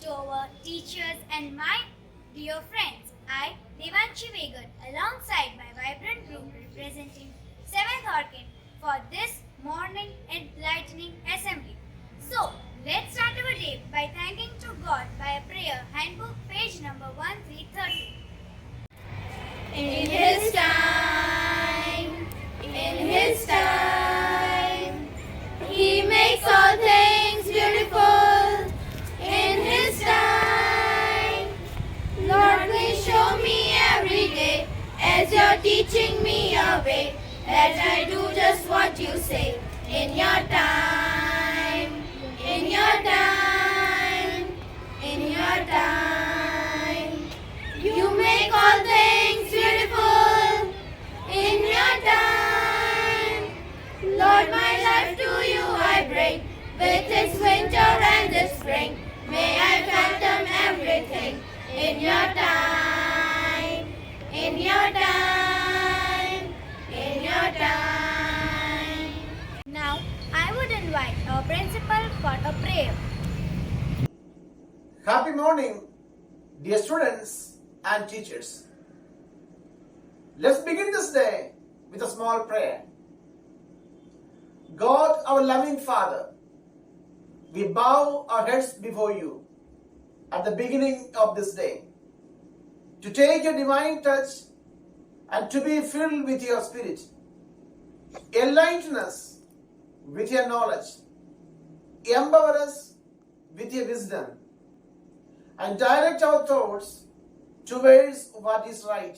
to our teachers and my dear friends. I, Devanshi Vegan, alongside my vibrant group representing 7th Orchid for this morning enlightening assembly. So, let's start our day by thanking to God by a prayer, handbook page number 1330. In His time, He makes all things beautiful. In His time, Lord, please show me every day as You're teaching me a way that I do just what You say. In Your time, in Your time, in Your time, You make all things beautiful. In Your time, Lord, my life to You I bring, with its winter and its spring. May I fathom everything. In Your time, in Your time, in Your time. Now, I would invite our principal for a prayer. Happy morning, dear students and teachers. Let's begin this day with a small prayer. God, our loving Father, we bow our heads before You at the beginning of this day to take Your divine touch and to be filled with Your Spirit. Enlighten us with Your knowledge, empower us with Your wisdom, and direct our thoughts towards what is right.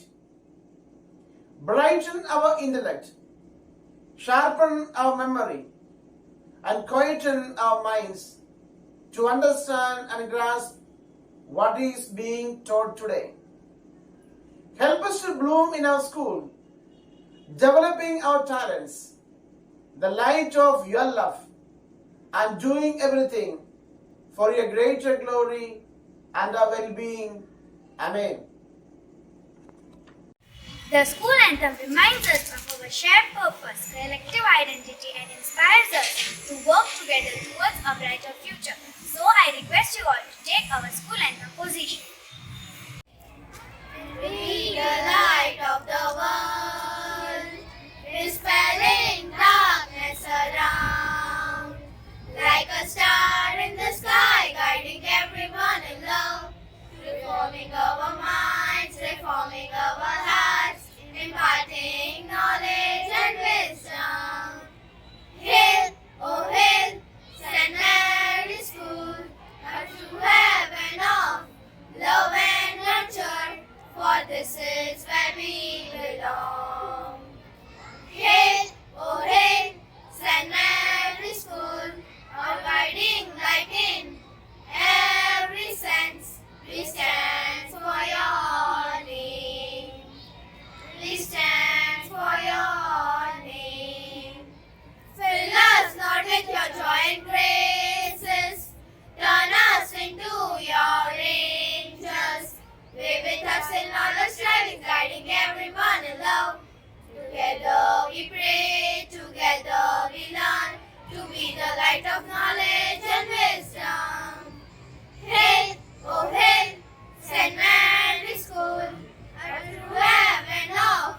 Brighten our intellect, sharpen our memory, and quieten our minds to understand and grasp what is being taught today. Help us to bloom in our school, developing our talents, the light of Your love, and doing everything for Your greater glory and our well-being. Amen. The school anthem reminds us of our shared purpose, collective identity, and inspires us to work together towards a brighter future. So I request you all to take our school anthem position. Be the light of the world, dispelling darkness around. Like a star in the sky, guiding everyone in love. Reforming our minds, reforming our hearts, imparting knowledge and wisdom. Hail, oh hail, St. Mary's School, a true heaven of love and nurture, for this is where we belong. Hail, oh hail, St. Mary's School, our guiding light in every sense. We stand for Your name. We stand for Your name. Fill us, Lord, with Your joy and graces. Turn us into Your angels. Be with us in all our striving, guiding everyone in love. Together we pray, together we learn to be the light of knowledge and wisdom. Hail, oh hail, St. Mary's School, a true heaven of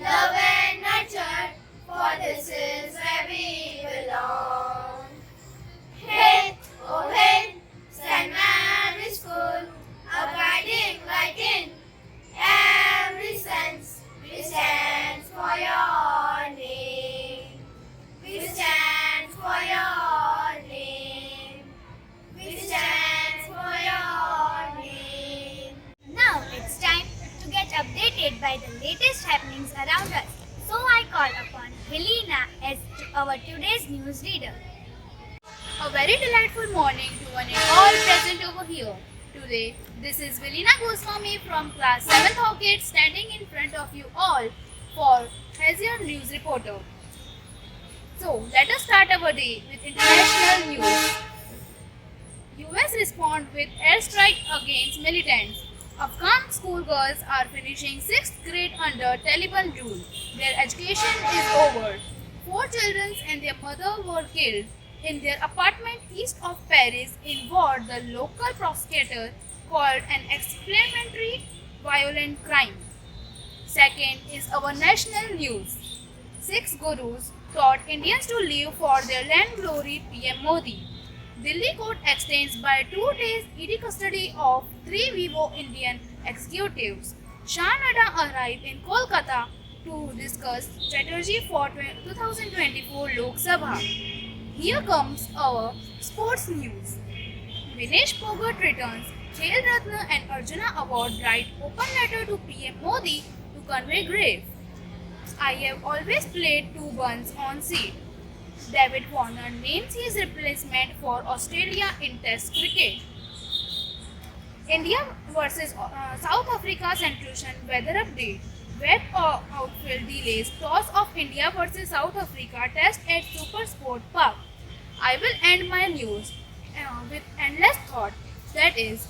love and nurture, for this is where we belong. Hail, oh hail, St. Mary's School, a guiding light in every sense. We stand for Your name. We stand for Your name. We stand for Your name. Now it's time to get updated by the latest happenings around us. So I call upon Helena as our today's news reader. A very delightful morning to one and all present over here. Today, this is Velina Goswami from class 7th Orchid standing in front of you all for as your news reporter. So, let us start our day with international news. US respond with airstrike against militants. Afghan schoolgirls are finishing 6th grade under Taliban rule. Their education is over. 4 children and their mother were killed in their apartment east of Paris involved the local prosecutor called an experimentally violent crime. Second is our national news. 6 gurus taught Indians to live for their land glory. PM Modi. Delhi court extends by 2 days ED custody of 3 Vivo Indian executives. Shah Nada arrived in Kolkata to discuss strategy for 2024 Lok Sabha. Here comes our sports news. Vinesh Phogat returns Khel Ratna and Arjuna Award write open letter to PM Modi to convey grief. I have always played 2 buns on seat. David Warner names his replacement for Australia in Test cricket. India versus South Africa Centurion weather update. Wet outfield delays toss of India versus South Africa test at Super Sport Park. I will end my news with endless thought. That is,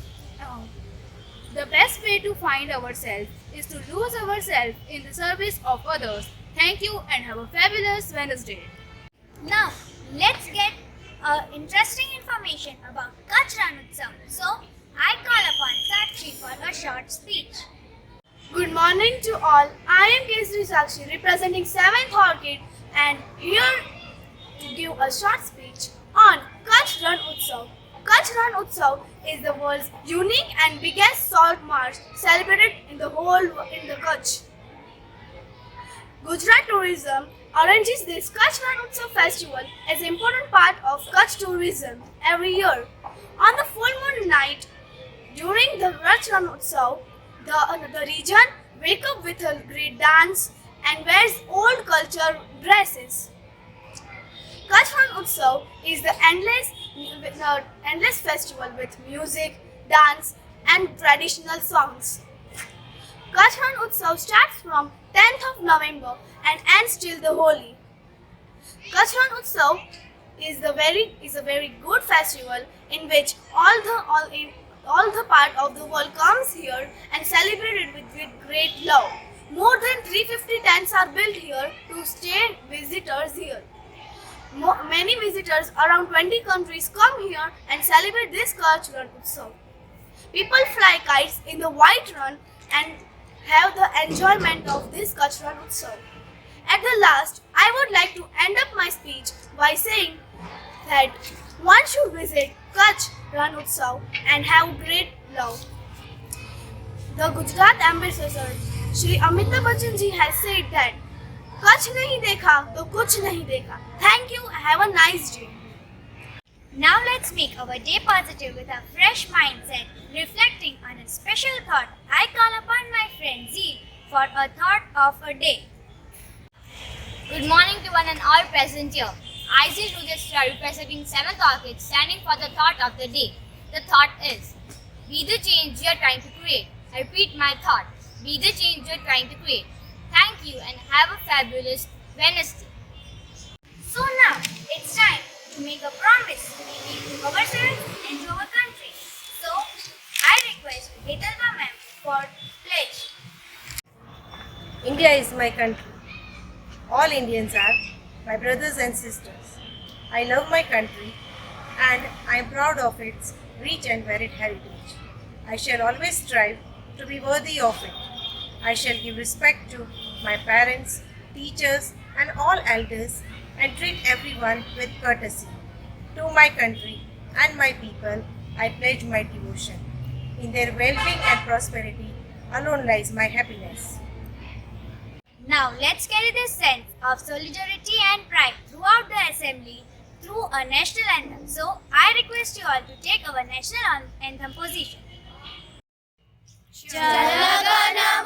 the best way to find ourselves is to lose ourselves in the service of others. Thank you and have a fabulous Wednesday. Now, let's get interesting information about Kutch Ran Utsav. So, I call upon Sakshi for a short speech. Good morning to all. I am Kesri Sakshi representing 7th Orchid and here to give a short speech on Kutch Ran Utsav. Kutch Ran Utsav is the world's unique and biggest salt march celebrated in the Kutch. Gujarat tourism arranges this Kutch Ran Utsav festival as an important part of Kutch tourism every year. On the full moon night during the Kutch Ran Utsav, the region wake up with a great dance and wears old culture dresses. Kutch Ran Utsav is the endless festival with music, dance and traditional songs. Kutch Ran Utsav starts from 10th of November and ends till the Holi. Kutch Ran Utsav is a very good festival in which all the part of the world comes here and celebrated with great love. More than 350 tents are built here to stay visitors here. Many visitors around 20 countries come here and celebrate this Kutch Ran Utsav. People fly kites in the White Run and have the enjoyment of this Kutch Ran Utsav. At the last, I would like to end up my speech by saying that one should visit Kutch Ran Utsav and have great love. The Gujarat ambassador Shri Amitabh Bachchan ji has said that Kutch nahi dekha to kuch nahi dekha. Thank you. Have a nice day. Now let's make our day positive with a fresh mindset, reflecting on a special thought. I call upon my friend Z for a thought of a day. Good morning to one and all present here. I, Z. Rudistra, representing 7th Orchid, standing for the thought of the day. The thought is, be the change you are trying to create. I repeat my thought, be the change you are trying to create. Thank you and have a fabulous Wednesday. So now, it's time to make a promise to ourselves and to our country. So, I request Hetalba ma'am for pledge. India is my country. All Indians are my brothers and sisters. I love my country and I am proud of its rich and varied heritage. I shall always strive to be worthy of it. I shall give respect to my parents, teachers and all elders and treat everyone with courtesy. To my country and my people, I pledge my devotion. In their well-being and prosperity alone lies my happiness. Now let's carry this sense of solidarity and pride throughout the assembly through a national anthem. So I request you all to take our national anthem position. Jana Gana